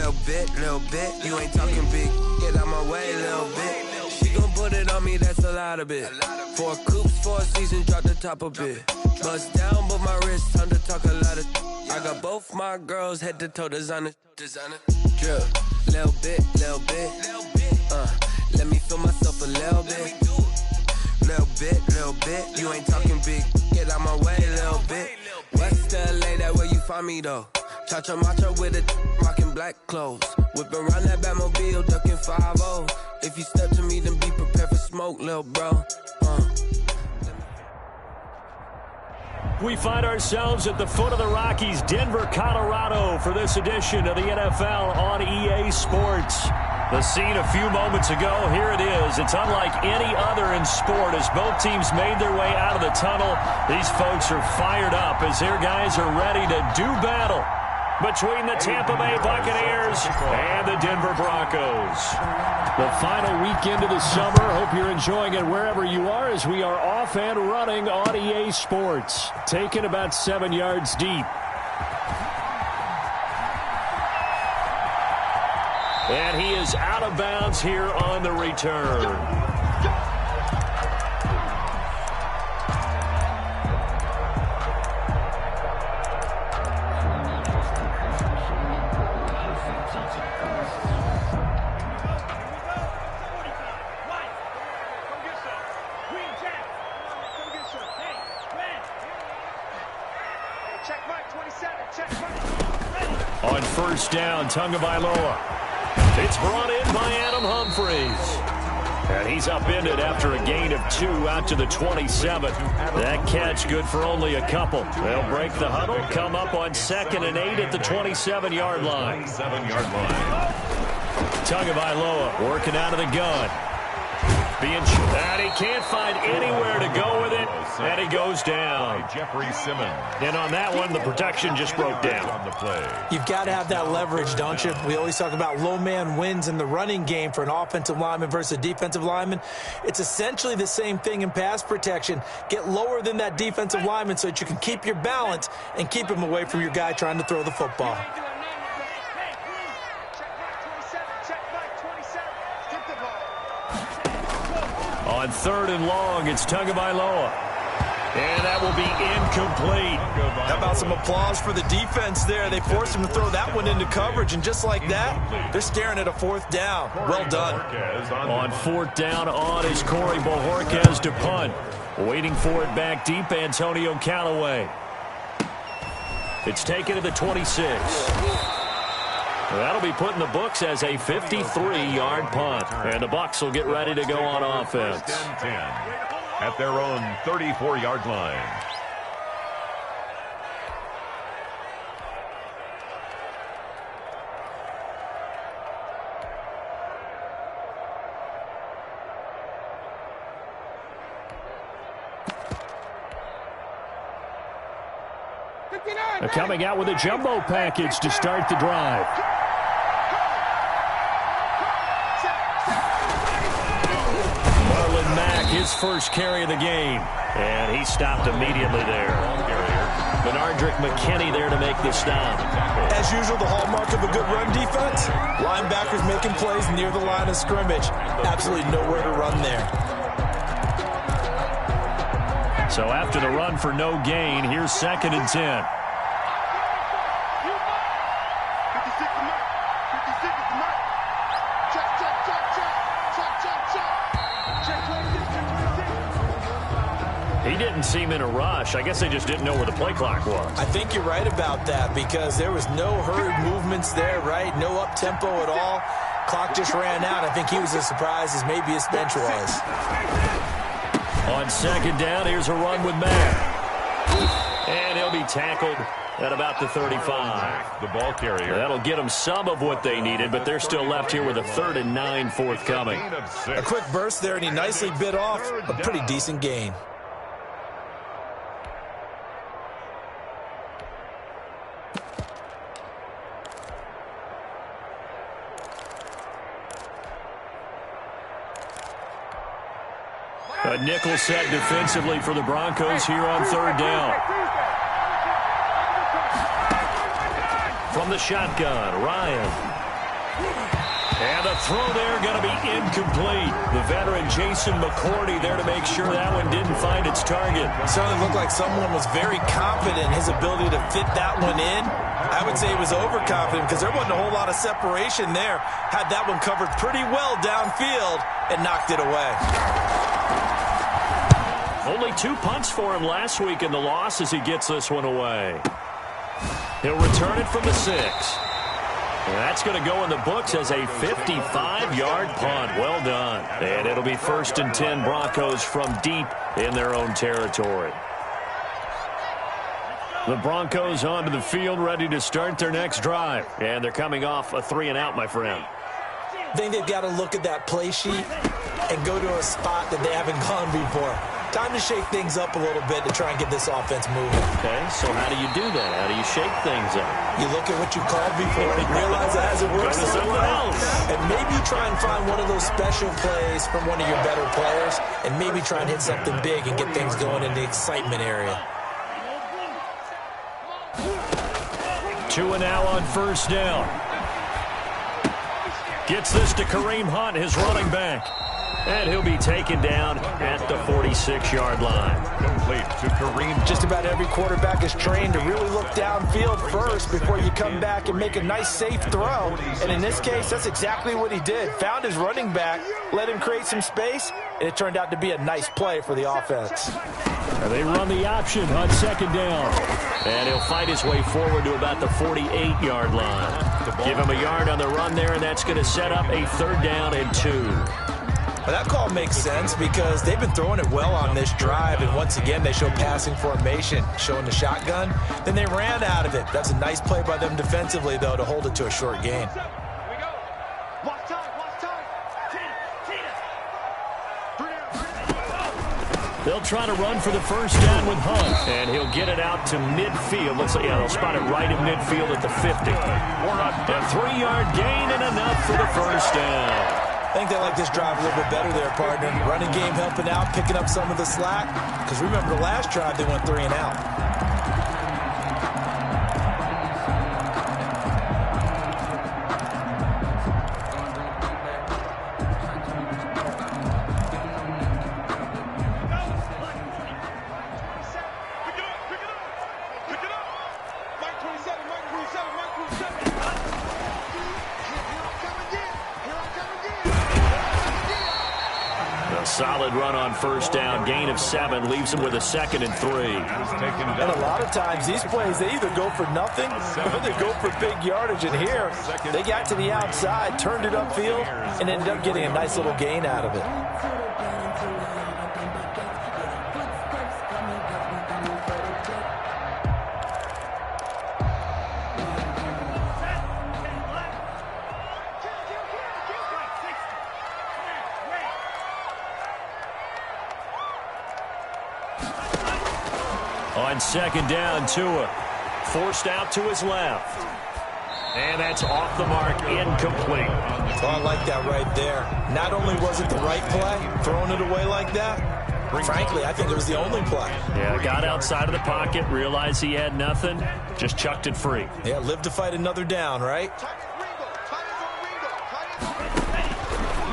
little bit. You ain't talking big, get out my way, little bit. She gon' put it on me, that's a lot of it. 4 coops, 4 seasons, drop the top a bit. Bust down, but my wrist, time to talk a lot of. I got both my girls head to toe designer. Drip, little bit. Let me feel myself a little bit. Little bit. You ain't talking big, get out my way, little bit. West LA, that where you find me though. Chacha macha with it, rocking black clothes. Whipping around that Batmobile, ducking 5-0. If you step to me, then be prepared for smoke, little bro. We find ourselves at the foot of the Rockies, Denver, Colorado, for this edition of the NFL on EA Sports. The scene a few moments ago, here it is. It's unlike any other in sport as both teams made their way out of the tunnel. These folks are fired up as their guys are ready to do battle between the Tampa Bay Buccaneers and the Denver Broncos. The final weekend of the summer. Hope you're enjoying it wherever you are as we are off and running on EA Sports. Taken about 7 yards deep. And he is out of bounds here on the return. On first down, Tagovailoa. It's brought in by Adam Humphries. And he's upended after a gain of 2 out to the 27. That catch good for only a couple. They'll break the huddle, come up on 2nd and 8 at the 27-yard line. Tagovailoa working out of the gun. And he can't find anywhere to go with it, and he goes down. Jeffrey Simmons. And on that one, the protection just broke down. You've got to have that leverage, don't you? We always talk about low man wins in the running game for an offensive lineman versus a defensive lineman. It's essentially the same thing in pass protection. Get lower than that defensive lineman so that you can keep your balance and keep him away from your guy trying to throw the football. On 3rd and long, it's Tagovailoa. And that will be incomplete. How about some applause for the defense there? They forced him to throw that one into coverage, and just like that, they're staring at a 4th down. Well done. On 4th down on is Corey Bojorquez to punt. Waiting for it back deep, Antonio Callaway. It's taken to the 26. That'll be put in the books as a 53-yard punt. And the Bucs will get ready to go on offense. 10 at their own 34-yard line. Coming out with a jumbo package to start the drive. Marlon Mack, his first carry of the game. And he stopped immediately there. Benardrick McKinney there to make the stop. As usual, the hallmark of a good run defense, linebackers making plays near the line of scrimmage. Absolutely nowhere to run there. So after the run for no gain, here's 2nd and 10. He didn't seem in a rush. I guess they just didn't know where the play clock was. I think you're right about that because there was no hurried movements there, right? No up-tempo at all. Clock just ran out. I think he was as surprised as maybe his bench was. On 2nd down, here's a run with Mack. And he'll be tackled at about the 35. The ball carrier. That'll get them some of what they needed, but they're still left here with a 3rd and 9 forthcoming. A quick burst there, and he nicely bit off a pretty decent gain. A nickel set defensively for the Broncos here on 3rd down. From the shotgun, Ryan. And the throw there going to be incomplete. The veteran Jason McCourty there to make sure that one didn't find its target. It certainly looked like someone was very confident in his ability to fit that one in. I would say he was overconfident because there wasn't a whole lot of separation there. Had that one covered pretty well downfield and knocked it away. Only 2 punts for him last week in the loss as he gets this one away. He'll return it from the 6. And that's going to go in the books as a 55-yard punt. Well done. And it'll be 1st and 10 Broncos from deep in their own territory. The Broncos onto the field ready to start their next drive. And they're coming off a 3-and-out, my friend. I think they've got to look at that play sheet and go to a spot that they haven't gone before. Time to shake things up a little bit to try and get this offense moving. Okay, so how do you do that? How do you shake things up? You look at what you called before and realize it hasn't worked somewhere else. And maybe try and find one of those special plays from one of your better players and maybe try and hit something big and get things going in the excitement area. 2 and now on 1st down. Gets this to Kareem Hunt, his running back. And he'll be taken down at the 46-yard line. Complete to Kareem. Just about every quarterback is trained to really look downfield first before you come back and make a nice, safe throw. And in this case, that's exactly what he did. Found his running back, let him create some space, and it turned out to be a nice play for the offense. And they run the option on 2nd down. And he'll fight his way forward to about the 48-yard line. Give him a yard on the run there, and that's going to set up a 3rd down and 2. Well, that call makes sense because they've been throwing it well on this drive, and once again they show passing formation, showing the shotgun. Then they ran out of it. That's a nice play by them defensively, though, to hold it to a short gain. They'll try to run for the 1st down with Hunt, and he'll get it out to midfield. Looks like, yeah, they'll spot it right in midfield at the 50. A 3-yard gain and enough for the 1st down. I think they like this drive a little bit better there, partner. Running game helping out, picking up some of the slack. Because remember the last drive, they went 3-and-out. Solid run on 1st down. Gain of 7 leaves him with a 2nd and 3. And a lot of times these plays, they either go for nothing or they go for big yardage. And here, they got to the outside, turned it upfield, and ended up getting a nice little gain out of it. On 2nd down, Tua forced out to his left. And that's off the mark, incomplete. Oh, I like that right there. Not only was it the right play, throwing it away like that, frankly, I think it was the only play. Yeah, got outside of the pocket, realized he had nothing, just chucked it free. Yeah, live to fight another down, right?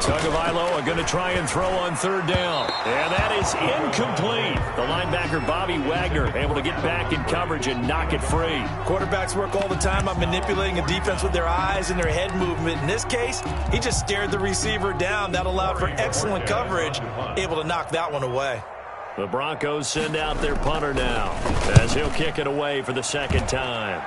Tagovailoa are going to try and throw on 3rd down. And that is incomplete. The linebacker, Bobby Wagner, able to get back in coverage and knock it free. Quarterbacks work all the time on manipulating a defense with their eyes and their head movement. In this case, he just stared the receiver down. That allowed for excellent coverage, able to knock that one away. The Broncos send out their punter now as he'll kick it away for the 2nd time.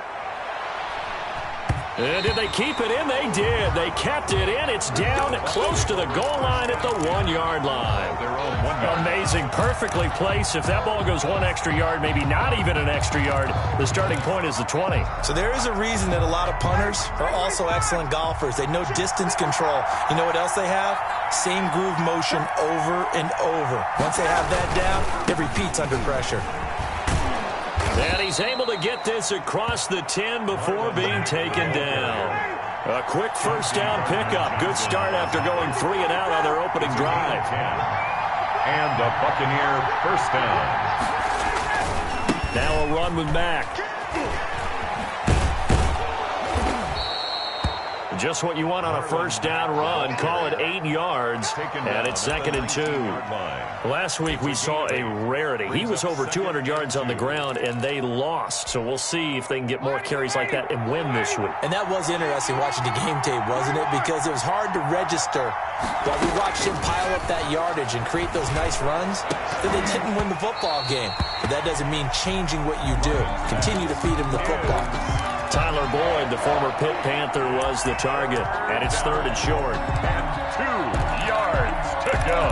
And did they keep it in? They did. They kept it in. It's down close to the goal line at the 1-yard line. Amazing. Perfectly placed. If that ball goes 1 extra yard, maybe not even an extra yard, the starting point is the 20. So there is a reason that a lot of punters are also excellent golfers. They know distance control. You know what else they have? Same groove motion over and over. Once they have that down, it repeats under pressure. And he's able to get this across the 10 before being taken down. A quick 1st down pickup. Good start after going 3-and-out on their opening drive. And a Buccaneer 1st down. Now a run with Mack. Just what you want on a first down run. Call it 8 yards, and it's 2nd and 2. Last week we saw a rarity. He was over 200 yards on the ground, and they lost. So we'll see if they can get more carries like that and win this week. And that was interesting watching the game tape, wasn't it? Because it was hard to register. But we watched him pile up that yardage and create those nice runs, that they didn't win the football game. But that doesn't mean changing what you do. Continue to feed him the football. Tyler Boyd, the former Pitt Panther, was the target. And it's 3rd and short. And 2 yards to go.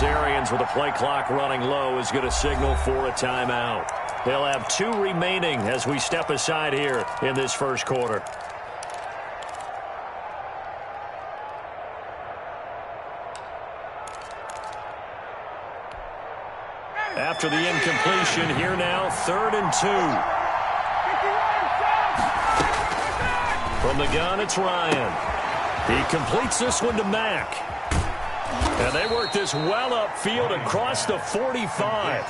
Arians, with a play clock running low, is going to signal for a timeout. They'll have 2 remaining as we step aside here in this first quarter. After the incompletion, here now, 3rd and 2. From the gun, it's Ryan. He completes this one to Mack. And they work this well upfield across the 45.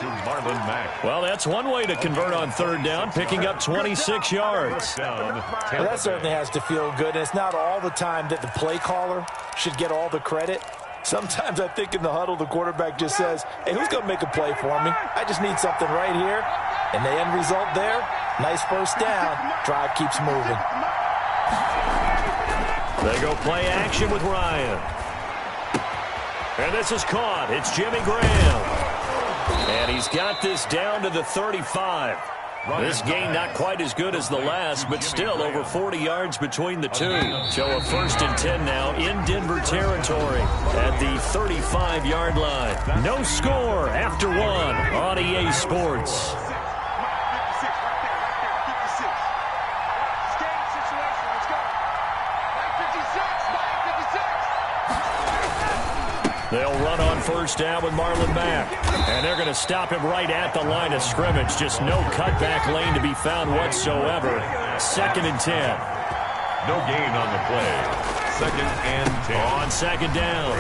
Well, that's one way to convert on 3rd down, picking up 26 yards. Well, that certainly has to feel good. And it's not all the time that the play caller should get all the credit. Sometimes I think in the huddle, the quarterback just says, hey, who's going to make a play for me? I just need something right here. And the end result there, nice first down. Drive keeps moving. They go play action with Ryan. And this is caught. It's Jimmy Graham. And he's got this down to the 35. This gain not quite as good as the last, but still over 40 yards between the two. So a 1st and 10 now in Denver territory at the 35-yard line. No score after 1 on EA Sports. They'll run on 1st down with Marlon Mack. And they're going to stop him right at the line of scrimmage. Just no cutback lane to be found whatsoever. 2nd and 10. No gain on the play. 2nd and 10. On 2nd down,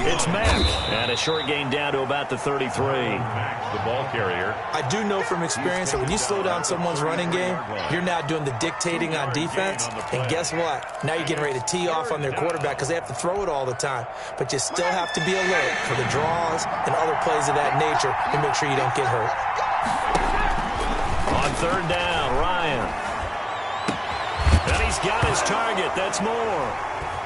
it's Mack. And a short gain down to about the 33. Mack's the ball carrier. I do know from experience that when you slow down someone's running game, you're now doing the dictating on defense. And guess what? Now you're getting ready to tee off on their quarterback because they have to throw it all the time. But you still have to be alert for the draws and other plays of that nature to make sure you don't get hurt. On 3rd down, Ryan. And he's got his target. That's Moore.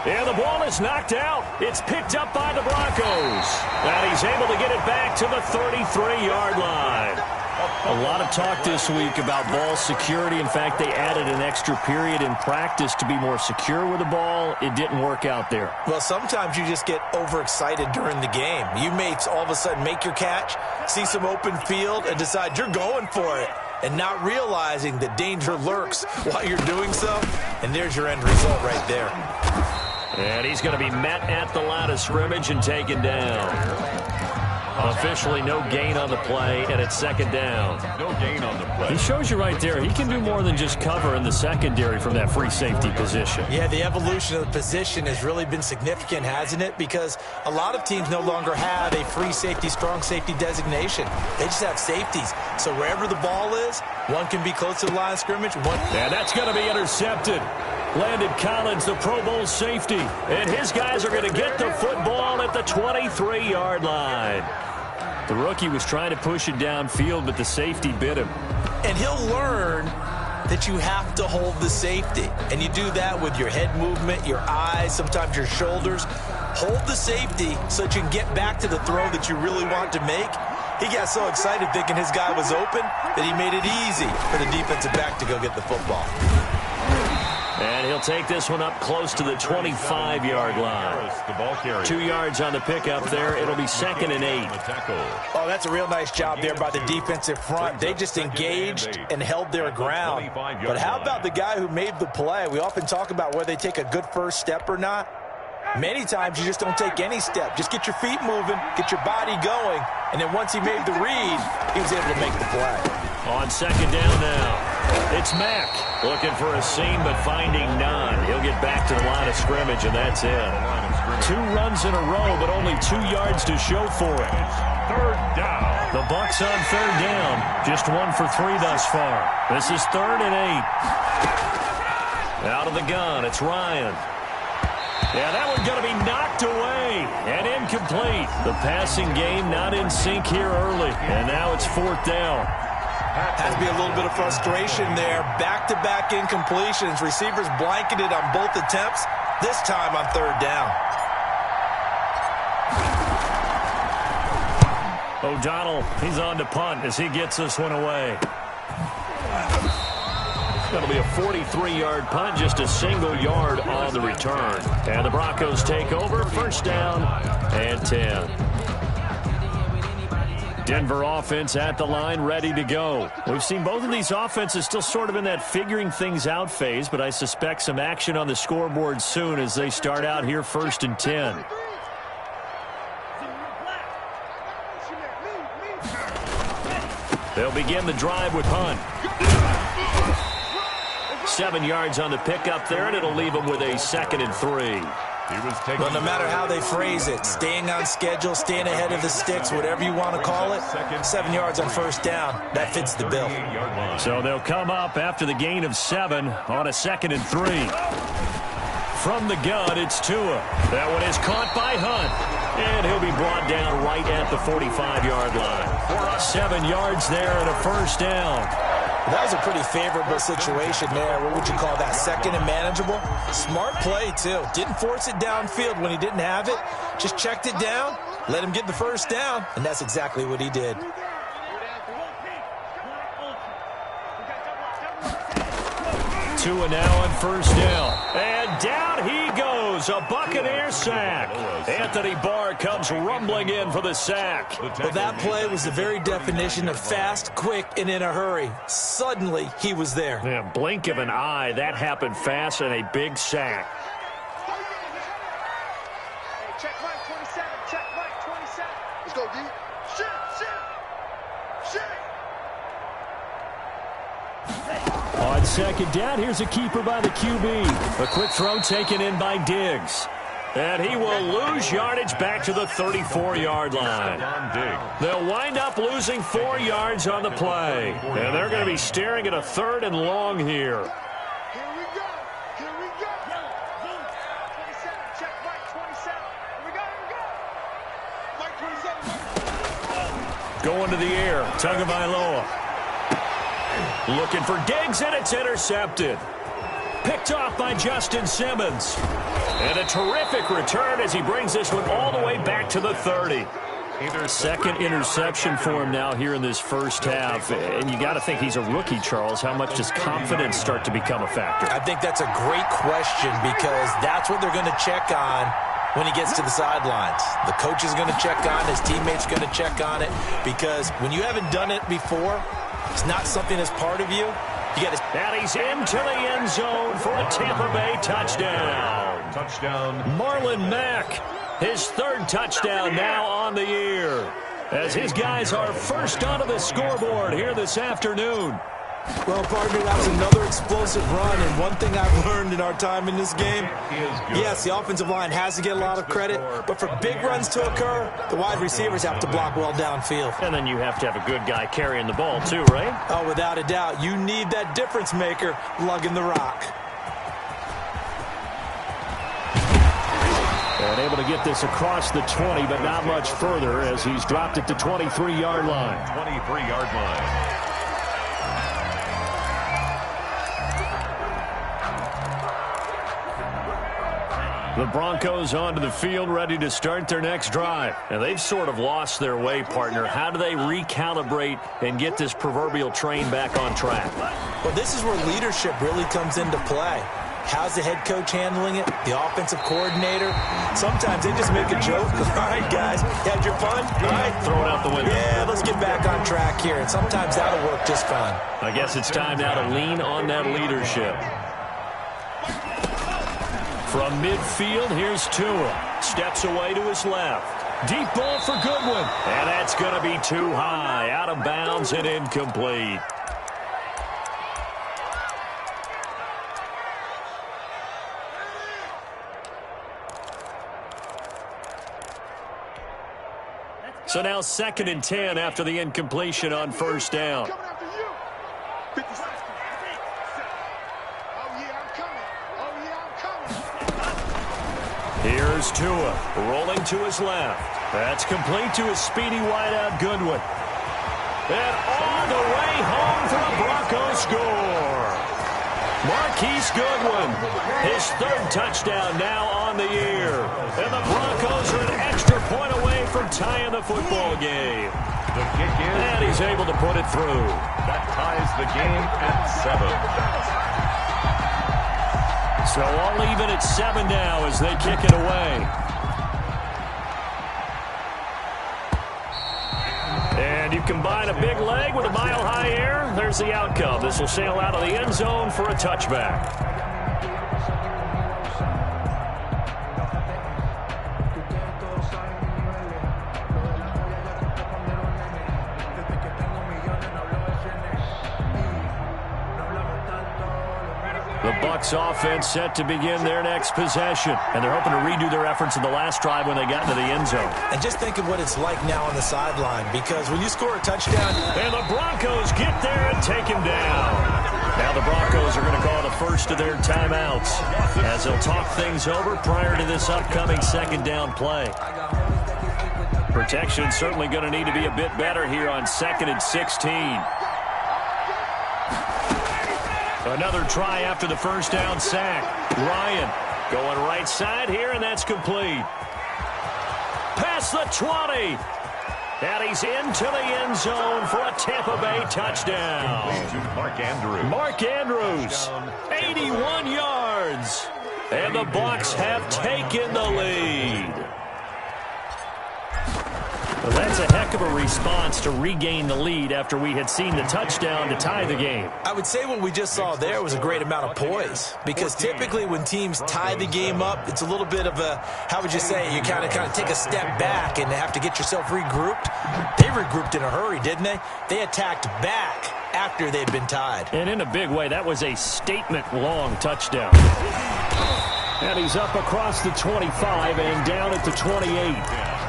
And the ball is knocked out. It's picked up by the Broncos. And he's able to get it back to the 33-yard line. A lot of talk this week about ball security. In fact, they added an extra period in practice to be more secure with the ball. It didn't work out there. Well, sometimes you just get overexcited during the game. You may all of a sudden make your catch, see some open field, and decide you're going for it, and not realizing that danger lurks while you're doing so. And there's your end result right there. And he's going to be met at the line of scrimmage and taken down. Officially no gain on the play, and it's 2nd down. No gain on the play. He shows you right there, he can do more than just cover in the secondary from that free safety position. Yeah, the evolution of the position has really been significant, hasn't it? Because a lot of teams no longer have a free safety, strong safety designation. They just have safeties. So wherever the ball is, one can be close to the line of scrimmage. And that's going to be intercepted. Landon Collins, the Pro Bowl safety. And his guys are going to get the football at the 23-yard line. The rookie was trying to push it downfield, but the safety bit him. And he'll learn that you have to hold the safety. And you do that with your head movement, your eyes, sometimes your shoulders. Hold the safety so that you can get back to the throw that you really want to make. He got so excited thinking his guy was open that he made it easy for the defensive back to go get the football. And He'll take this one up close to the 25-yard line. 2 yards on the pickup there. It'll be 2nd and 8. Oh, that's a real nice job there by the defensive front. They just engaged and held their ground. But how about the guy who made the play? We often talk about whether they take a good first step or not. Many times you just don't take any step. Just get your feet moving, get your body going, and then once he made the read, he was able to make the play. On 2nd down now, it's Mack looking for a seam but finding none. He'll get back to the line of scrimmage, and that's it. 2 runs in a row, but only 2 yards to show for it. 3rd down. The Bucs on 3rd down, just 1 for 3 thus far. This is 3rd and 8. Out of the gun, it's Ryan. Yeah, that one's going to be knocked away and incomplete. The passing game not in sync here early, and now it's 4th down. Has to be a little bit of frustration there. Back-to-back incompletions. Receivers blanketed on both attempts, this time on 3rd down. O'Donnell, he's on to punt as he gets this one away. That'll be a 43-yard punt, just a single yard on the return. And the Broncos take over, 1st down and 10. Denver offense at the line, ready to go. We've seen both of these offenses still sort of in that figuring things out phase, but I suspect some action on the scoreboard soon as they start out here 1st and 10. They'll begin the drive with Hunt. 7 yards on the pickup there, and it'll leave them with a 2nd and 3. Well, no matter how they phrase it, staying on schedule, staying ahead of the sticks, whatever you want to call it, 7 yards on 1st down, that fits the bill. So they'll come up after the gain of 7 on a 2nd and 3. From the gun, it's Tua. That one is caught by Hunt, and he'll be brought down right at the 45-yard line. 7 yards there and a 1st down. That was a pretty favorable situation there. What would you call that? 2nd and manageable? Smart play, too. Didn't force it downfield when he didn't have it. Just checked it down, let him get the 1st down, and that's exactly what he did. Tua now on 1st down. And down he goes. A Buccaneer sack. Anthony Barr comes rumbling in for the sack. Well, that play was the very definition of fast, quick, and in a hurry. Suddenly, he was there. Yeah, blink of an eye. That happened fast and a big sack. Hey, check Mike 27. Check Mike 27. Let's go, D. Shit. On 2nd down, here's a keeper by the QB. A quick throw taken in by Diggs. And he will lose yardage back to the 34-yard line. They'll wind up losing 4 yards on the play. And they're going to be staring at a 3rd and long here. Here we go. 27. Check Mike 27. Here we go. Mike 27. Going to the air. Tagovailoa. Looking for Diggs, and it's intercepted. Picked off by Justin Simmons. And a terrific return as he brings this one all the way back to the 30. 2nd interception for him now here in this 1st half. And you got to think he's a rookie, Charles. How much does confidence start to become a factor? I think that's a great question because that's what they're going to check on when he gets to the sidelines. The coach is going to check on it. His teammates going to check on it because when you haven't done it before, it's not something that's part of you. You got to. And he's into the end zone for a Tampa Bay touchdown. Marlon Mack, his 3rd touchdown now on the year. As his guys are first onto the scoreboard here this afternoon. Well, partner, that was another explosive run, and one thing I've learned in our time in this game, yes, the offensive line has to get a lot of credit, but for big runs to occur, the wide receivers have to block well downfield. And then you have to have a good guy carrying the ball too, right? Oh, without a doubt. You need that difference maker lugging the rock. And able to get this across the 20, but not much further as he's dropped it to 23-yard line. 23-yard line. The Broncos onto the field, ready to start their next drive. And they've sort of lost their way, partner. How do they recalibrate and get this proverbial train back on track? Well, this is where leadership really comes into play. How's the head coach handling it? The offensive coordinator? Sometimes they just make a joke. All right, guys, you had your fun? All right. Throw it out the window. Yeah, let's get back on track here. And sometimes that'll work just fine. I guess it's time now to lean on that leadership. From midfield, here's Tua. Steps away to his left. Deep ball for Goodwin. And that's going to be too high. Out of bounds and incomplete. So now 2nd and 10 after the incompletion on first down. Here's Tua, rolling to his left. That's complete to his speedy wideout, Goodwin. And all the way home for a Broncos score. Marquise Goodwin, his 3rd touchdown now on the year. And the Broncos are an extra point away from tying the football game. The kick is. And he's able to put it through. That ties the game at 7. So all even at 7 now as they kick it away. And you combine a big leg with a mile-high air, there's the outcome. This will sail out of the end zone for a touchback. The Bucs offense set to begin their next possession. And they're hoping to redo their efforts in the last drive when they got into the end zone. And just think of what it's like now on the sideline, because when you score a touchdown... And the Broncos get there and take him down. Now the Broncos are going to call the first of their timeouts as they'll talk things over prior to this upcoming 2nd down play. Protection certainly going to need to be a bit better here on 2nd and 16. Another try after the first down sack. Ryan going right side here, and that's complete. Past the 20. And he's into the end zone for a Tampa Bay touchdown. Mark Andrews. Mark Andrews, 81 yards. And the Bucs have taken the lead. Well, that's a heck of a response to regain the lead after we had seen the touchdown to tie the game. I would say what we just saw there was a great amount of poise, because typically when teams tie the game up, it's a little bit of a, how would you say, you kind of take a step back and have to get yourself regrouped. They regrouped in a hurry, didn't they? They attacked back after they'd been tied. And in a big way, that was a statement-long touchdown. And he's up across the 25 and down at the 28.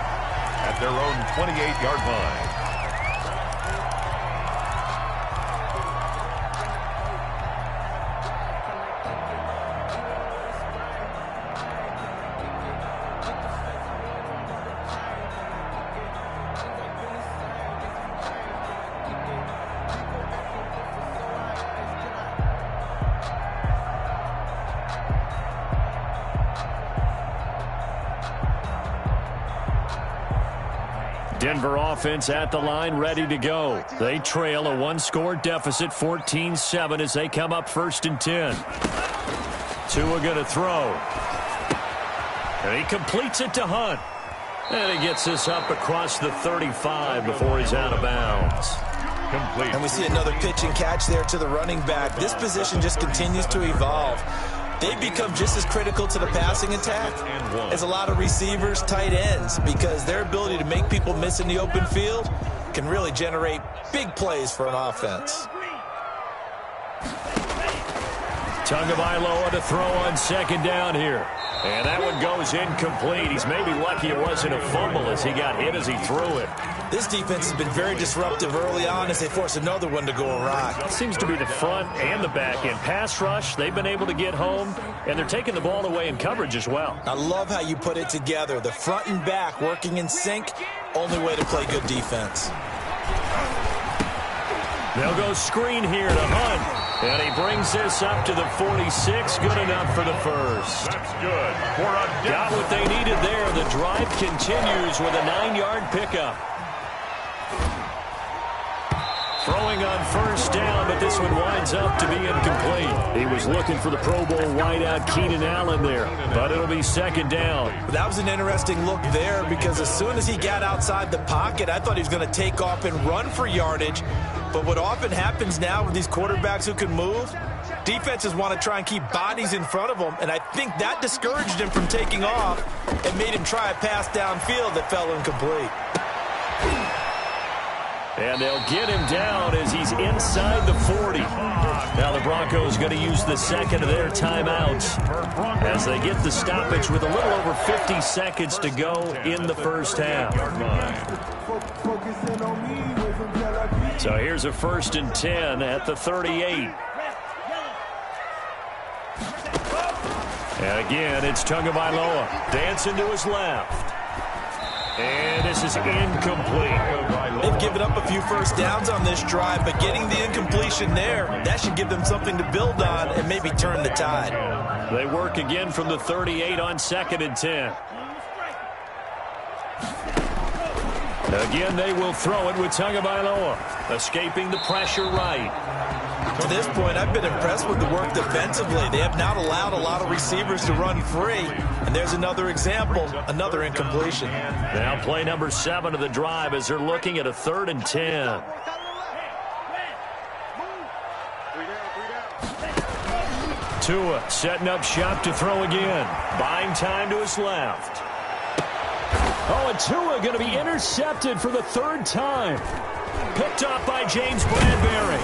At their own 28-yard line. Denver offense at the line, ready to go. They trail a one-score deficit, 14-7, as they come up 1st and 10. Tua going to throw. And he completes it to Hunt. And he gets this up across the 35 before he's out of bounds. Complete. And we see another pitch and catch there to the running back. This position just continues to evolve. They've become just as critical to the passing attack as a lot of receivers, tight ends, because their ability to make people miss in the open field can really generate big plays for an offense. Tagovailoa to throw on 2nd down here. And that one goes incomplete. He's maybe lucky it wasn't a fumble as he got hit as he threw it. This defense has been very disruptive early on as they force another one to go awry. It seems to be the front and the back end. Pass rush, they've been able to get home, and they're taking the ball away in coverage as well. I love how you put it together. The front and back working in sync, only way to play good defense. They'll go screen here to Hunt. And he brings this up to the 46. Good enough for the first. That's good. Got what they needed there. The drive continues with a 9-yard pickup. Throwing on first down, but this one winds up to be incomplete. He was looking for the Pro Bowl wideout Keenan Allen there, but it'll be second down. That was an interesting look there because as soon as he got outside the pocket, I thought he was going to take off and run for yardage. But what often happens now with these quarterbacks who can move, defenses want to try and keep bodies in front of them, and I think that discouraged him from taking off and made him try a pass downfield that fell incomplete. And they'll get him down as he's inside the 40. Now the Broncos going to use the second of their timeouts as they get the stoppage with a little over 50 seconds to go in the first half. So here's a 1st and 10 at the 38. And again, it's Tagovailoa dancing to his left. And this is incomplete. They've given up a few first downs on this drive, but getting the incompletion there, that should give them something to build on and maybe turn the tide. They work again from the 38 on 2nd and 10. Again, they will throw it with Tagovailoa, escaping the pressure right. To this point, I've been impressed with the work defensively. They have not allowed a lot of receivers to run free. And there's another example, another incompletion. Now play number 7 of the drive as they're looking at a 3rd and 10. Tua setting up shop to throw again. Buying time to his left. Oh, and Tua going to be intercepted for the 3rd time. Picked up by James Bradbury.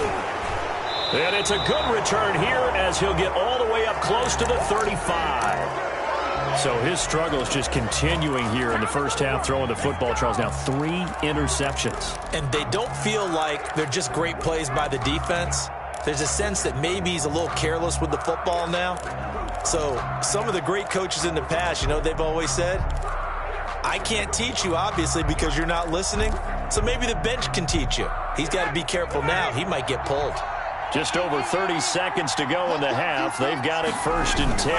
And it's a good return here as he'll get all the way up close to the 35. So his struggle is just continuing here in the first half, throwing the football. Charles, now 3 interceptions. And they don't feel like they're just great plays by the defense. There's a sense that maybe he's a little careless with the football now. So some of the great coaches in the past, you know, they've always said, I can't teach you, obviously, because you're not listening. So maybe the bench can teach you. He's got to be careful now. He might get pulled. Just over 30 seconds to go in the half. They've got it 1st and 10.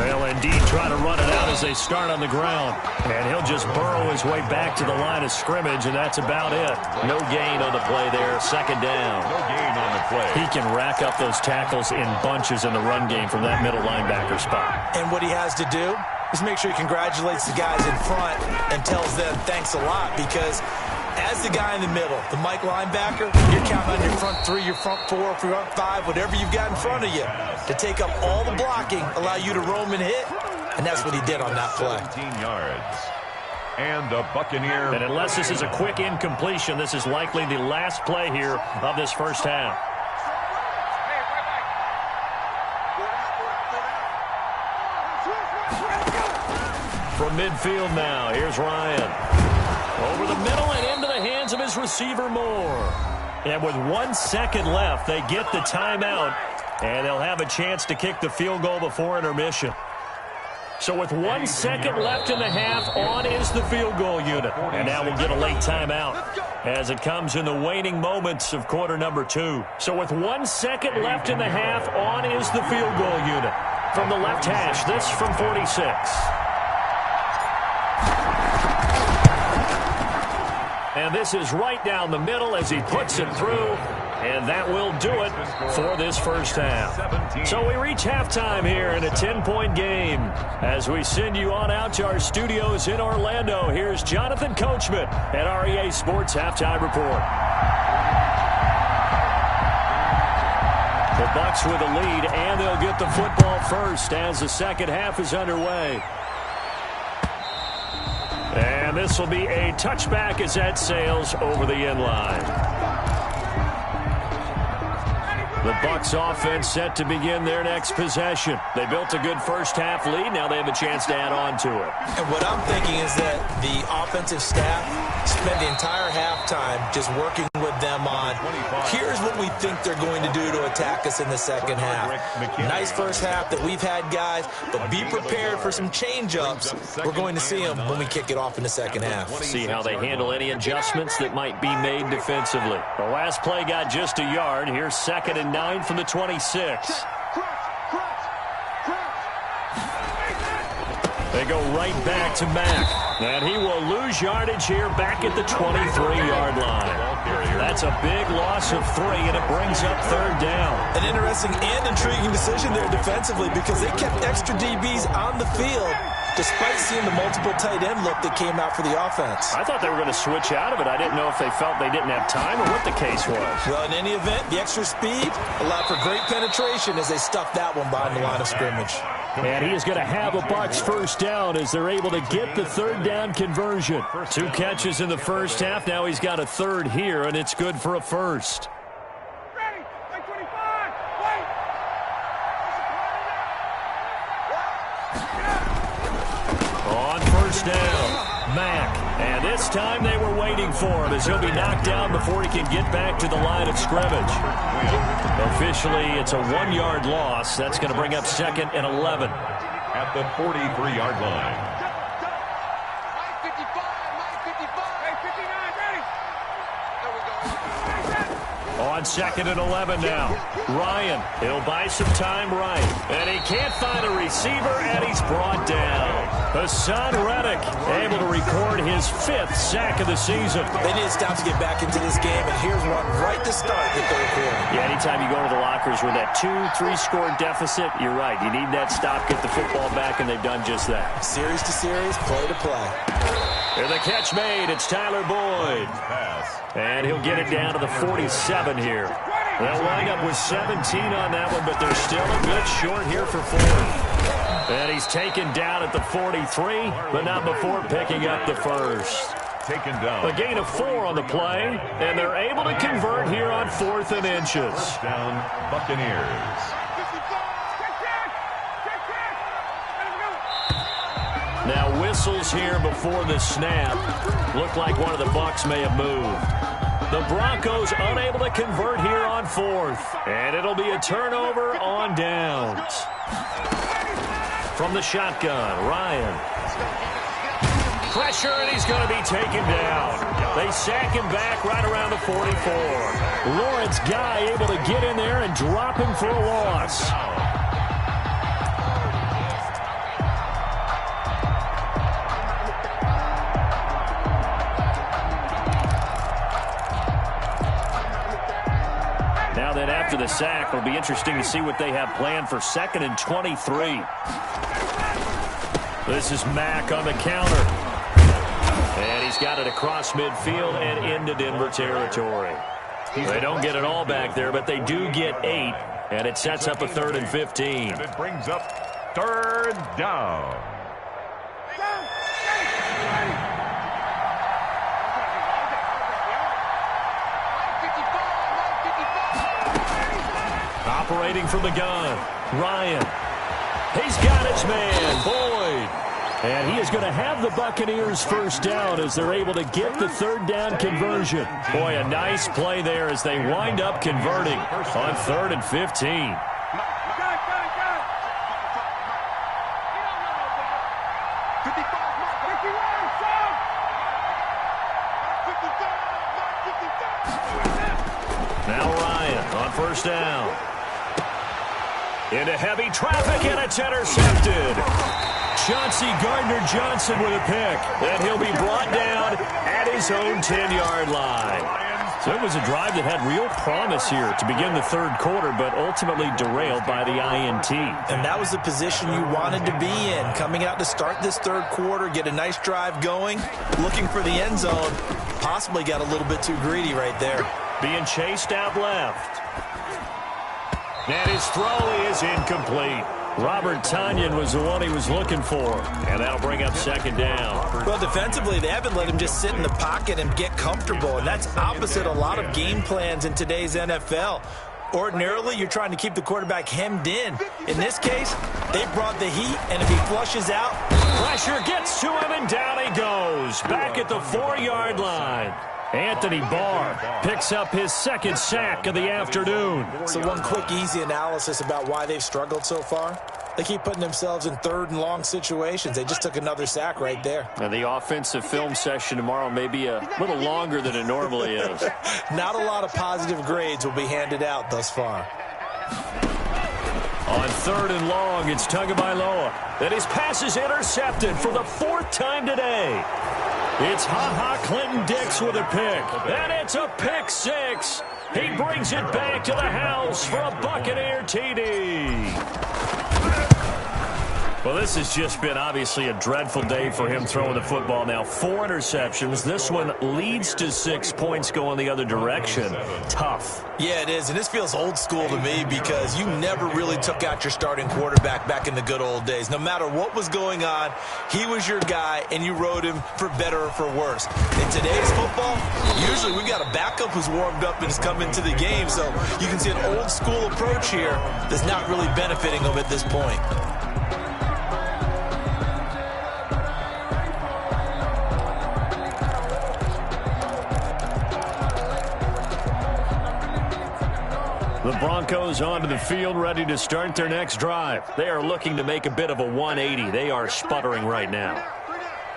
They'll indeed try to run it out as they start on the ground. And he'll just burrow his way back to the line of scrimmage, and that's about it. No gain on the play there. 2nd down. No gain on the play. He can rack up those tackles in bunches in the run game from that middle linebacker spot. And what he has to do is make sure he congratulates the guys in front and tells them thanks a lot, because as the guy in the middle, the Mike linebacker, you're counting on your front 3, your front 4, front 5, whatever you've got in front of you to take up all the blocking, allow you to roam and hit, and that's what he did on that play. 17 yards. And the Buccaneer. And unless this is a quick incompletion, this is likely the last play here of this first half. From midfield now, here's Ryan. Over the middle and into the hands of his receiver Moore. And with 1 second left, they get the timeout, and they'll have a chance to kick the field goal before intermission. So with 1 second left in the half, on is the field goal unit. And now we'll get a late timeout as it comes in the waning moments of quarter number 2. So with 1 second left in the half, on is the field goal unit. From the left hash, this from 46. And this is right down the middle as he puts it through. And that will do it for this first half. So we reach halftime here in a 10-point game. As we send you on out to our studios in Orlando, here's Jonathan Coachman at our EA Sports Halftime Report. The Bucs with a lead, and they'll get the football first as the second half is underway. And this will be a touchback as that sails over the end line. The Bucs offense set to begin their next possession. They built a good first half lead. Now they have a chance to add on to it. And what I'm thinking is that the offensive staff spent the entire halftime just working with them on, here's what we think they're going to do to attack us in the second half. Nice first half that we've had, guys, but be prepared for some change-ups. We're going to see them when we kick it off in the second half. See how they handle any adjustments that might be made defensively. The last play got just a yard. Here's 2nd and 9 from the 26. They go right back to Mack. And he will lose yardage here back at the 23-yard line. That's a big loss of 3, and it brings up 3rd down. An interesting and intriguing decision there defensively because they kept extra DBs on the field despite seeing the multiple tight end look that came out for the offense. I thought they were going to switch out of it. I didn't know if they felt they didn't have time or what the case was. Well, in any event, the extra speed allowed for great penetration as they stuffed that one behind the line of scrimmage. And he is going to have a Bucs 1st down as they're able to get the 3rd down conversion. 2 catches in the first half. Now he's got a 3rd here, and it's good for a 1st. Ready, 25, wait. On 1st down, Mack. And this time they were waiting for him as he'll be knocked down before he can get back to the line of scrimmage. Officially, it's a 1-yard loss. That's going to bring up 2nd and 11. At the 43-yard line. On 2nd and 11 now. Ryan, he'll buy some time right. And he can't find a receiver, and he's brought down. Hassan Reddick able to record his 5th sack of the season. They need to stop to get back into this game, and here's one right to start the 3rd quarter. Yeah, anytime you go to the lockers with that 2-3 score deficit, you're right. You need that stop, get the football back, and they've done just that. Series to series, play to play. And the catch made. It's Tyler Boyd. And he'll get it down to the 47 here. They'll wind up with 17 on that one, but they're still a bit short here for 4th. And he's taken down at the 43, but not before picking up the 1st. Taken down. A gain of 4 on the play, and they're able to convert here on 4th and inches. 1st down, Buccaneers. Now whistles here before the snap. Looked like one of the Bucs may have moved. The Broncos unable to convert here on 4th. And it'll be a turnover on downs. From the shotgun, Ryan. Pressure, and he's going to be taken down. They sack him back right around the 44. Lawrence Guy able to get in there and drop him for a loss. Now then, after the sack, it'll be interesting to see what they have planned for 2nd and 23. This is Mack on the counter. And he's got it across midfield and into Denver territory. They don't get it all back there, but they do get 8. And it sets up a 3rd and 15. And it brings up 3rd down. Operating from the gun, Ryan. He's got his man, Boyd. And he is going to have the Buccaneers 1st down as they're able to get the 3rd down conversion. Boy, a nice play there as they wind up converting on 3rd and 15. Now Ryan on 1st down. Into heavy traffic, and it's intercepted. Chauncey Gardner-Johnson with a pick, and he'll be brought down at his own 10-yard line. So it was a drive that had real promise here to begin the 3rd quarter, but ultimately derailed by the INT. And that was the position you wanted to be in, coming out to start this 3rd quarter, get a nice drive going, looking for the end zone. Possibly got a little bit too greedy right there. Being chased out left. And his throw is incomplete. Robert Tonyan was the one he was looking for. And that'll bring up 2nd down. Well, defensively, they haven't let him just sit in the pocket and get comfortable. And that's opposite a lot of game plans in today's NFL. Ordinarily, you're trying to keep the quarterback hemmed in. In this case, they brought the heat, and if he flushes out, pressure gets to him, and down he goes. Back at the 4-yard line. Anthony Barr picks up his 2nd sack of the afternoon. So one quick, easy analysis about why they've struggled so far. They keep putting themselves in 3rd and long situations. They just took another sack right there. And the offensive film session tomorrow may be a little longer than it normally is. Not a lot of positive grades will be handed out thus far. On 3rd and long, it's Tagovailoa. And his pass is intercepted for the 4th time today. It's Clinton-Dix with a pick. And it's a pick 6. He brings it back to the house for a Buccaneer TD. Well, this has just been obviously a dreadful day for him throwing the football. Now 4 interceptions. This one leads to 6 points going the other direction. Tough. Yeah, it is. And this feels old school to me because you never really took out your starting quarterback back in the good old days. No matter what was going on, he was your guy, and you rode him for better or for worse. In today's football, usually we got a backup who's warmed up and has come into the game. So you can see an old school approach here that's not really benefiting him at this point. The Broncos onto the field, ready to start their next drive. They are looking to make a bit of a 180. They are sputtering right now.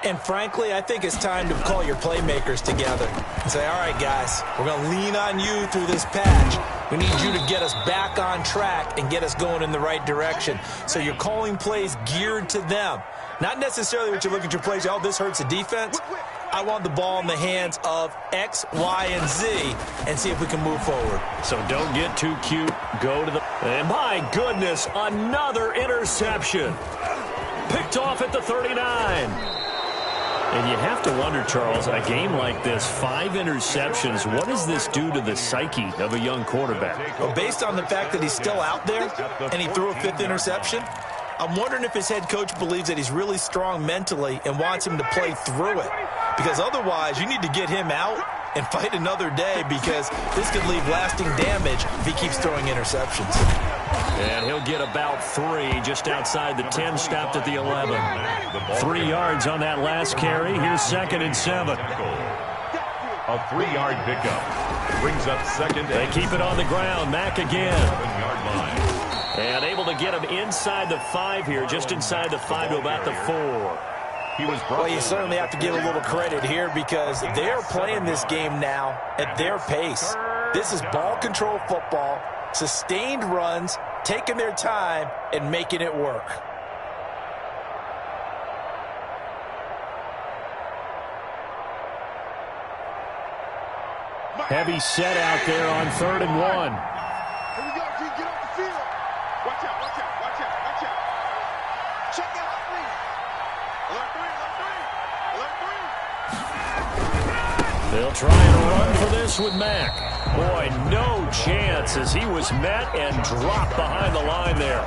And frankly, I think it's time to call your playmakers together and say, all right, guys, we're going to lean on you through this patch. We need you to get us back on track and get us going in the right direction. So you're calling plays geared to them. Not necessarily what you look at your plays, oh, this hurts the defense. I want the ball in the hands of X, Y, and Z and see if we can move forward. So don't get too cute. Go to the... And my goodness, another interception. Picked off at the 39. And you have to wonder, Charles, a game like this, 5 interceptions, what does this do to the psyche of a young quarterback? Well, based on the fact that he's still out there and he threw a 5th interception, I'm wondering if his head coach believes that he's really strong mentally and wants him to play through it. Because otherwise, you need to get him out and fight another day because this could leave lasting damage if he keeps throwing interceptions. And he'll get about 3 just outside the 10, stopped at the 11. 3 yards on that last carry. Here's 2nd and 7. A 3-yard pickup brings up 2nd. They keep it on the ground. Mack again. 7-yard line. And able to get him inside the 5 here, just inside the 5 to about the 4. Well, you certainly have to give a little credit here because they're playing this game now at their pace. This is ball control football, sustained runs, taking their time, and making it work. Heavy set out there on 3rd and 1. Here we go, G. Get off the field. Watch out, watch out, watch out, watch out. Check out alert 3, alert 3. Alert 3. They'll try and run for this with Mack. Boy, no chance as he was met and dropped behind the line there.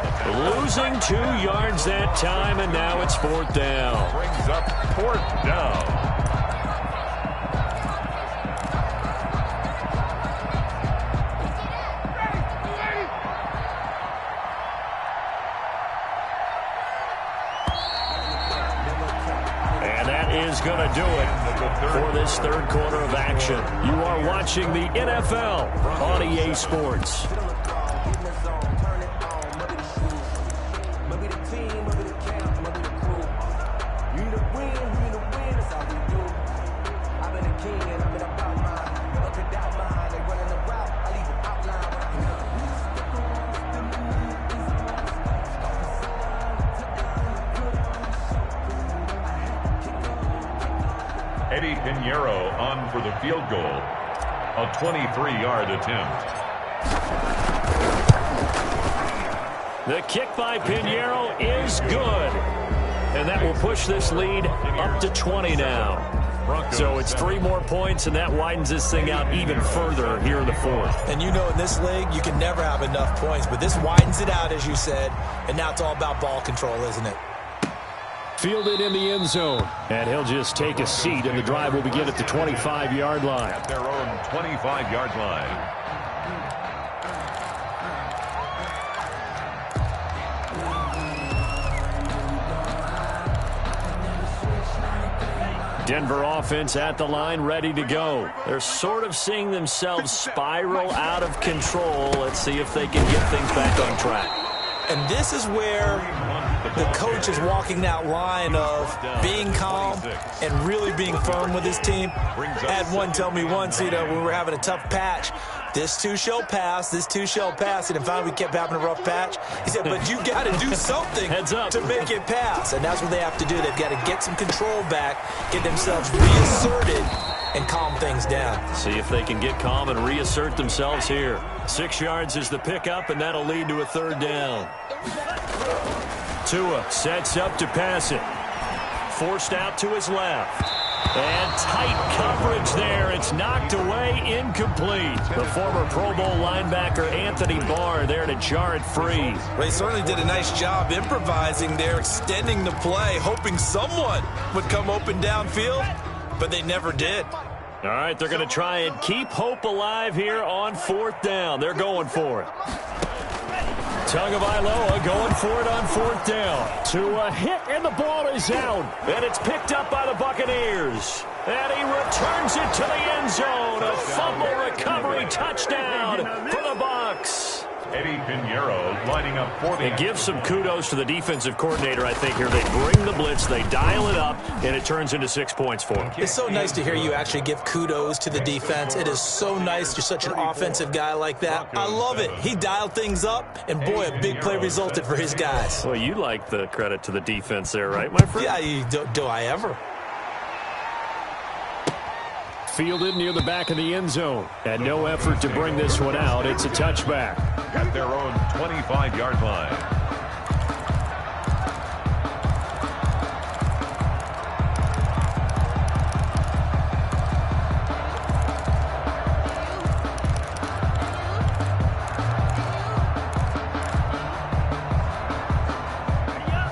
Losing 2 yards that time, and now it's 4th down. Brings up 4th down. Is going to do it for this 3rd quarter of action. You are watching the NFL on EA Sports. Pinheiro on for the field goal. A 23-yard attempt. The kick by Pinheiro is good. And that will push this lead up to 20 now. So it's 3 more points, and that widens this thing out even further here in the 4th. And you know, in this league, you can never have enough points, but this widens it out, as you said, and now it's all about ball control, isn't it? Fielded in the end zone, and he'll just take a seat, and the drive will begin at the 25-yard line. At their own 25-yard line. Denver offense at the line, ready to go. They're sort of seeing themselves spiral out of control. Let's see if they can get things back on track. And this is where the coach is walking that line of being calm and really being firm with his team. I had one tell me once, when we were having a tough patch, this too shall pass, this too shall pass. And finally we kept having a rough patch. He said, but you got to do something to make it pass. And that's what they have to do. They've got to get some control back, get themselves reasserted, and calm things down. See if they can get calm and reassert themselves here. 6 yards is the pickup, and that'll lead to a 3rd down. Tua sets up to pass it. Forced out to his left. And tight coverage there. It's knocked away, incomplete. The former Pro Bowl linebacker Anthony Barr there to jar it free. Well, he certainly did a nice job improvising there, extending the play, hoping someone would come open downfield, but they never did. All right, they're going to try and keep hope alive here on 4th down. They're going for it. Tagovailoa going for it on 4th down. To a hit, and the ball is out. And it's picked up by the Buccaneers. And he returns it to the end zone. A fumble recovery touchdown for the Bucs. Eddie Pinheiro lining up for the... It gives some kudos to the defensive coordinator, I think, here. They bring the blitz, they dial it up, and it turns into 6 points for them. It's so nice to hear you actually give kudos to the defense. It is so nice. You're such an offensive guy like that. I love it. He dialed things up, and boy, a big play resulted for his guys. Well, you like the credit to the defense there, right, my friend? Yeah, do I ever? Fielded near the back of the end zone. And no effort to bring this one out. It's a touchback. At their own 25-yard line.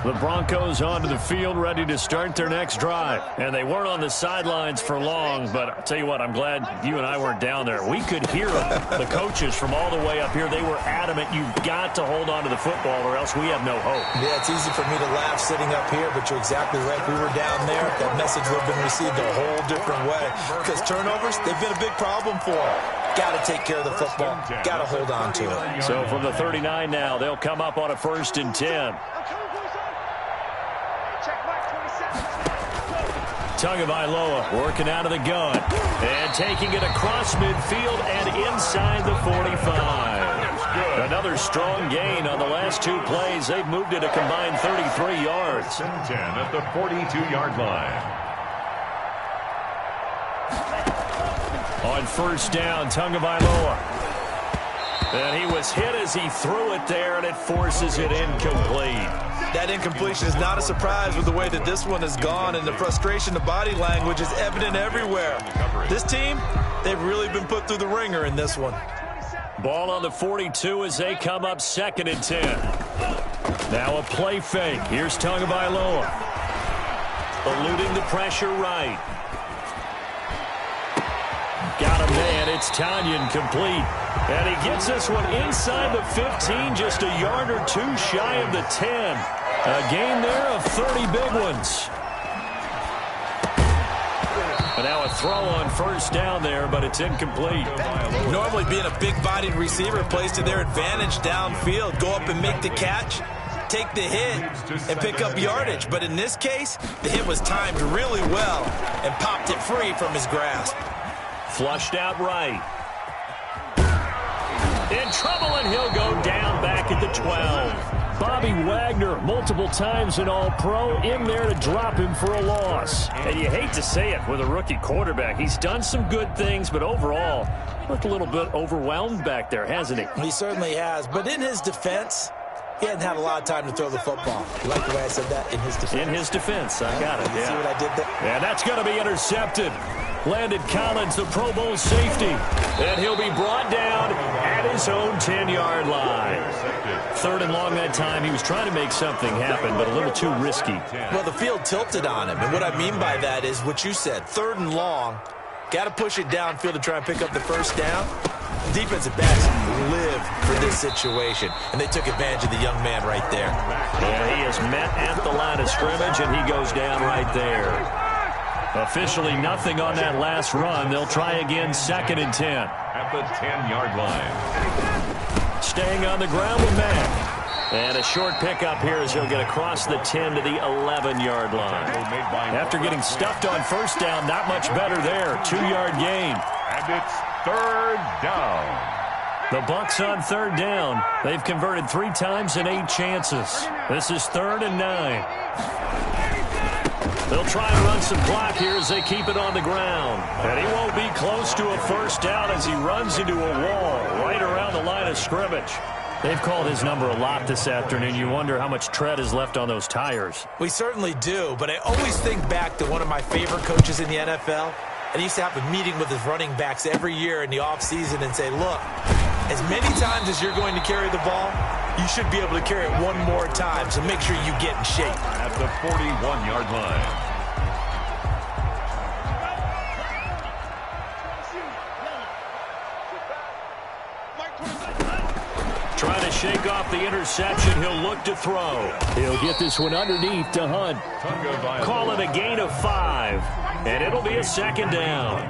The Broncos onto the field, ready to start their next drive. And they weren't on the sidelines for long, but I'll tell you what, I'm glad you and I weren't down there. We could hear them, the coaches from all the way up here. They were adamant, you've got to hold on to the football or else we have no hope. Yeah, it's easy for me to laugh sitting up here, but you're exactly right. If we were down there, that message would have been received a whole different way. Because turnovers, they've been a big problem for them. Got to take care of the football. Got to hold on to it. So from the 39 now, they'll come up on a 1st and 10. Tagovailoa working out of the gun and taking it across midfield and inside the 45. Another strong gain on the last 2 plays. They've moved it a combined 33 yards. 10 at the 42-yard line. On 1st down, Tagovailoa. And he was hit as he threw it there, and it forces it incomplete. That incompletion is not a surprise with the way that this one has gone, and the frustration, the body language is evident everywhere. This team, they've really been put through the ringer in this one. Ball on the 42 as they come up 2nd and 10. Now a play fake. Here's Tagovailoa. Eluding the pressure right. Got a man. It's Tanyan complete. And he gets this one inside the 15, just a yard or 2 shy of the 10. A gain there of 30 big ones. And now a throw on 1st down there, but it's incomplete. Normally being a big-bodied receiver plays to their advantage downfield. Go up and make the catch, take the hit, and pick up yardage. But in this case, the hit was timed really well and popped it free from his grasp. Flushed out right. In trouble, and he'll go down back at the 12. Bobby Wagner, multiple times an All-Pro, in there to drop him for a loss. And you hate to say it with a rookie quarterback. He's done some good things, but overall, looked a little bit overwhelmed back there, hasn't he? He certainly has. But in his defense, he hadn't had a lot of time to throw the football. You like the way I said that? In his defense. In his defense. I got it, yeah. See what I did there? And that's going to be intercepted. Landon Collins, the Pro Bowl safety. And he'll be brought down at his own 10-yard line. 3rd and long that time. He was trying to make something happen, but a little too risky. Well, the field tilted on him. And what I mean by that is what you said. 3rd and long. Got to push it downfield to try and pick up the 1st down. Defensive backs live for this situation, and they took advantage of the young man right there. Yeah, he is met at the line of scrimmage, and he goes down right there. Officially nothing on that last run. They'll try again 2nd and 10. At the 10-yard line. Staying on the ground with Mack. And a short pickup here as he'll get across the 10 to the 11-yard line. After getting stuffed on 1st down, not much better there. 2-yard gain. And it's 3rd down. The Bucs on third down. They've converted 3 times in 8 chances. This is 3rd and 9. They'll try and run some clock here as they keep it on the ground. And he won't be close to a first down as he runs into a wall right around the line of scrimmage. They've called his number a lot this afternoon. You wonder how much tread is left on those tires. We certainly do, but I always think back to one of my favorite coaches in the NFL. And he used to have a meeting with his running backs every year in the offseason and say, look, as many times as you're going to carry the ball, you should be able to carry it one more time, so make sure you get in shape. At the 41-yard line. Trying to shake off the interception. He'll look to throw. He'll get this one underneath to Hunt. Call it a gain of 5, and it'll be a 2nd down.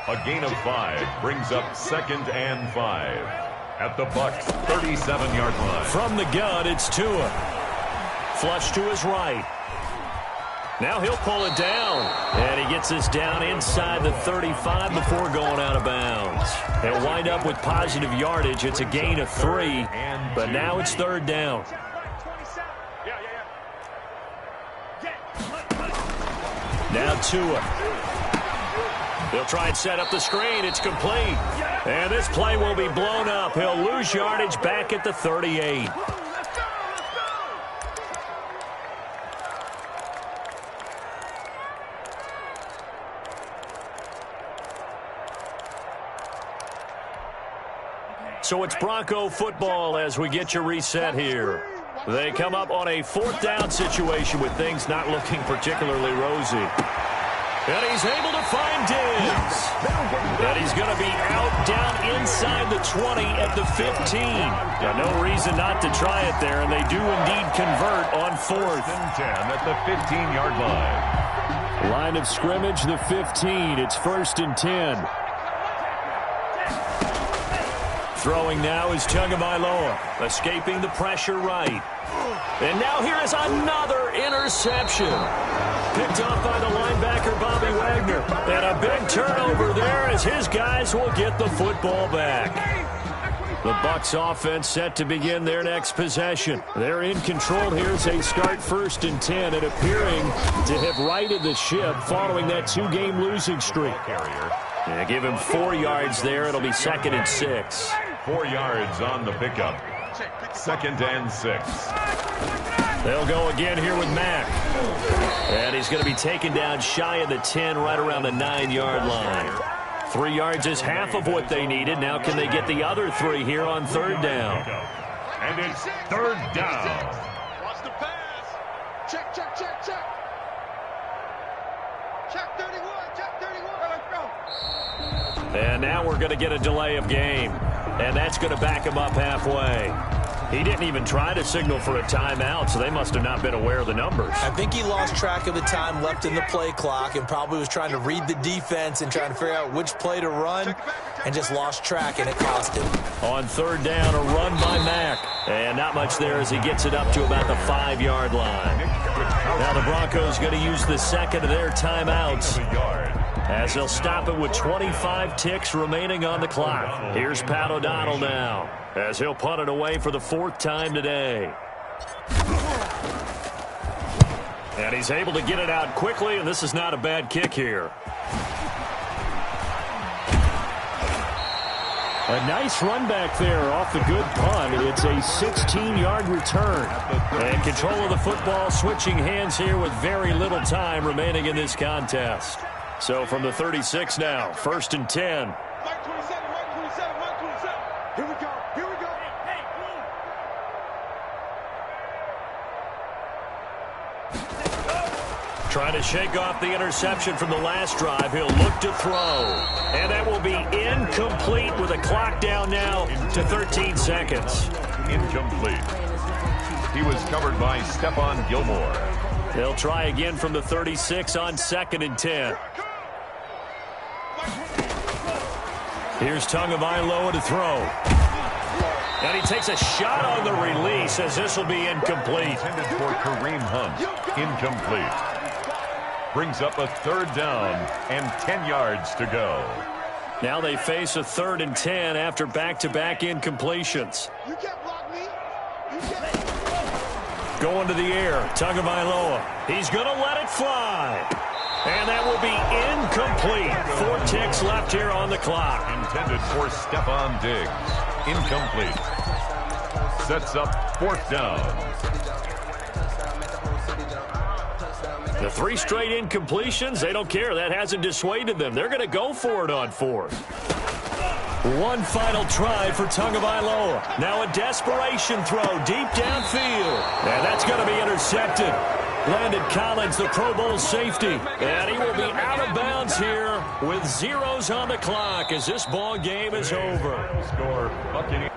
A gain of 5 brings up 2nd and 5. At the Bucs 37-yard line. From the gun, it's Tua. Flush to his right. Now he'll pull it down. And he gets this down inside the 35 before going out of bounds. He'll wind up with positive yardage. It's a gain of 3, but now it's 3rd down. Now Tua. He'll try and set up the screen. It's complete. And this play will be blown up. He'll lose yardage back at the 38. So it's Bronco football as we get you reset here. They come up on a 4th down situation with things not looking particularly rosy. And he's able to find Diggs. And he's going to be out down inside the 20 at the 15. Got no reason not to try it there, and they do indeed convert on 4th and 10 at the 15-yard line. Line of scrimmage, the 15. It's 1st and 10. Throwing now is Tagovailoa, escaping the pressure right. And now here is another interception. Picked off by the linebacker, Bobby Wagner. And a big turnover there as his guys will get the football back. The Bucs offense set to begin their next possession. They're in control here as they start 1st and 10 and appearing to have righted the ship following that 2-game losing streak. Yeah, give him 4 yards there. It'll be 2nd and 6. 4 yards on the pickup. 2nd and 6. They'll go again here with Mack. And he's going to be taken down shy of the 10, right around the 9-yard line. 3 yards is half of what they needed. Now can they get the other 3 here on 3rd down? And it's 3rd down. Watch the pass. Check, check, check, check. Check 31, check 31. Let's go. And now we're going to get a delay of game. And that's going to back him up halfway. He didn't even try to signal for a timeout, so they must have not been aware of the numbers. I think he lost track of the time left in the play clock and probably was trying to read the defense and trying to figure out which play to run and just lost track, and it cost him. On 3rd down, a run by Mack. And not much there as he gets it up to about the 5-yard line. Now the Broncos going to use the 2nd of their timeouts as they'll stop it with 25 ticks remaining on the clock. Here's Pat O'Donnell now as he'll punt it away for the 4th time today. And he's able to get it out quickly, and this is not a bad kick here. A nice run back there off the good punt. It's a 16-yard return. And control of the football switching hands here with very little time remaining in this contest. So from the 36 now, 1st and 10. Mike 27, Mike 27, Mike 27. Here we go, here we go. Trying to shake off the interception from the last drive. He'll look to throw. And that will be incomplete with a clock down now to 13 seconds. Incomplete. He was covered by Stephon Gilmore. They'll try again from the 36 on 2nd and 10. Here's Tagovailoa to throw. And he takes a shot on the release as this will be incomplete. Intended for Kareem Hunt. Incomplete. Brings up a 3rd down and 10 yards to go. Now they face a 3rd and 10 after back-to-back incompletions. You can't block me. You can't. Going to the air, Tagovailoa. He's going to let it fly. And that will be incomplete. 4 ticks left here on the clock. Intended for Stephon Diggs. Incomplete. Sets up 4th down. The 3 straight incompletions, they don't care. That hasn't dissuaded them. They're going to go for it on 4th. One final try for Tagovailoa. Now a desperation throw deep downfield. And that's going to be intercepted. Landon Collins, the Pro Bowl safety. And he will be out of bounds here with zeros on the clock as this ball game is over. Score, Buccaneers.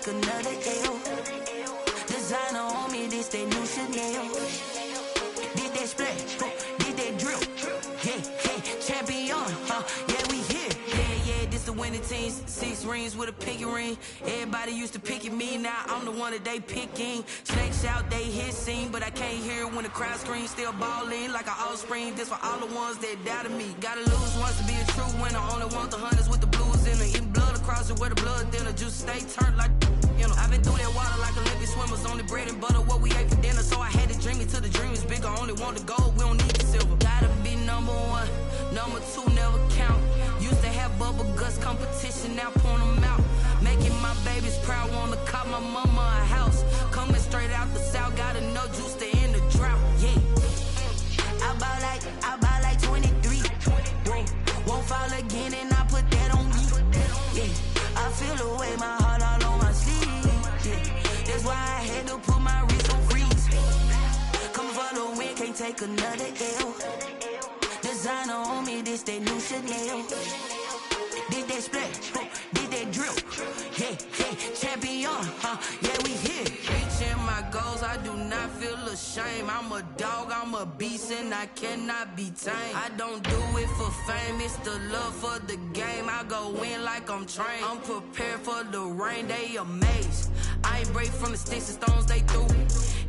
Another L. Designer on me, this that new Chanel. Did that splash, did that drill. Yeah, champion, yeah, we here. Yeah, this the winning team. 6 rings with a pinky ring. Everybody used to pick at me, now I'm the one that they picking. Snakes out, they hissing, but I can't hear when the crowd screams. Still balling like an offspring. This for all the ones that doubted me. Gotta lose once to be a true winner. Only want the hunters with the blues in it. Eating blood across it where the blood dinner. Juice stay turned like. I've been through that water like Olympic swimmers. Only bread and butter, what we ate for dinner. So I had to dream it till the dream is bigger. Only want the gold, we don't need the silver. Gotta be number 1, number 2 never count. Used to have bubble guts competition, now point them out. Making my babies proud, wanna cop my mama a house. Coming straight out the south, got enough juice to end the drought. Yeah, I buy like 23. Won't fall again and I put that on me. Yeah, I feel the way my heart all on my sleeve. That's why I had to put my wrist on freeze. Coming for the win, can't take another L. Designer on me, this that new Chanel. Did that splash, did that drill. Yeah, champion, yeah, we here. Reaching my goals, I do not feel ashamed. I'm a dog, I'm a beast, and I cannot be tamed. I don't do it for fame, it's the love for the game. I go in like I'm trained. I'm prepared for the rain, they amazed. I ain't break from the sticks and stones they threw.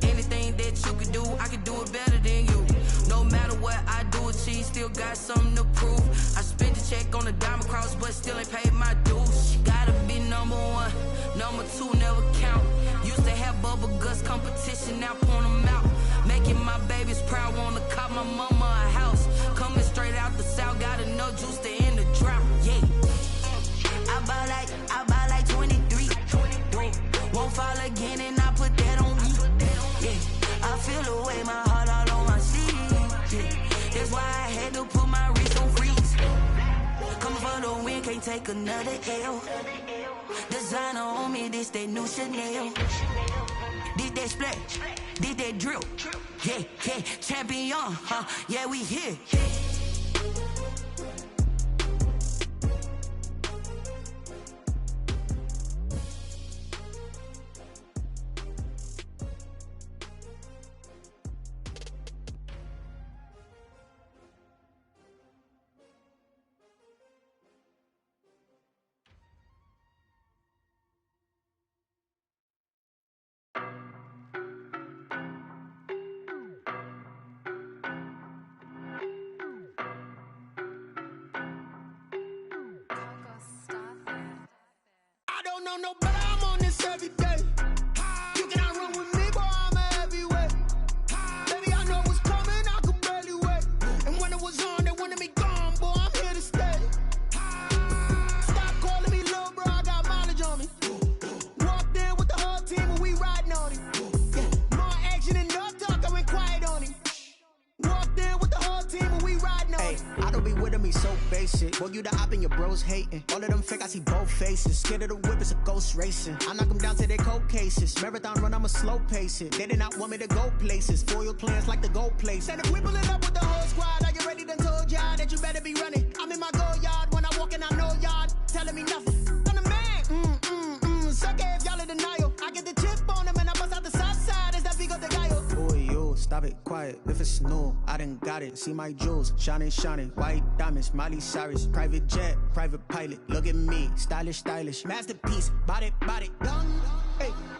Anything that you can do, I can do it better than you. No matter what I do, achieve, still got something to prove. I spent a check on the diamond cross, but still ain't paid my dues. Gotta be number 1, number 2 never count. Used to have bubble guts competition, now point them out. Making my babies proud, wanna cop my mama a house. Coming straight out the south, got enough juice to end the drought. Yeah, I buy like 23. Won't fall again and I put that on me. Yeah, I feel the way my heart all on my sleeve. Yeah, that's why I had to put my wrist on freeze. Coming for the win, can't take another L. Designer on me, this that new Chanel. Did that splash, did that drill. Yeah, champion, yeah, we here. No, but I'm on this every day. You cannot run with me, boy, I'm a heavyweight. Baby, I know what's coming, I could barely wait. And when it was on, they wanted me gone, boy, I'm here to stay. Stop calling me little bro, I got mileage on me. Walked in with the whole team and we riding on him. Yeah, more action and no talk, I went quiet on him. Walked in with the whole team and we riding on him. I don't be with me so big. face it. Boy, you the op and your bros hating. All of them fake, I see both faces. Scared of the whip, it's a ghost racing. I knock them down to their cold cases. Marathon run, I'ma slow pace it. They did not want me to go places. Foil plans like the gold place. And if we pull it up with the whole squad, are you ready? Done told y'all that you better be running. I'm in my go yard. When I walk in, I know y'all telling me nothing. I'm the man. Suck it if y'all in denial. I get the chip on them and I bust out the south side. Is that Vigo de Gallo? Boy, yo, stop it, quiet. If it's new, I done got it. See my jewels, shining, shining. White diamonds, Miley Cyrus. Private jet, private pilot. Look at me, stylish, stylish. Masterpiece, body, young. Hey.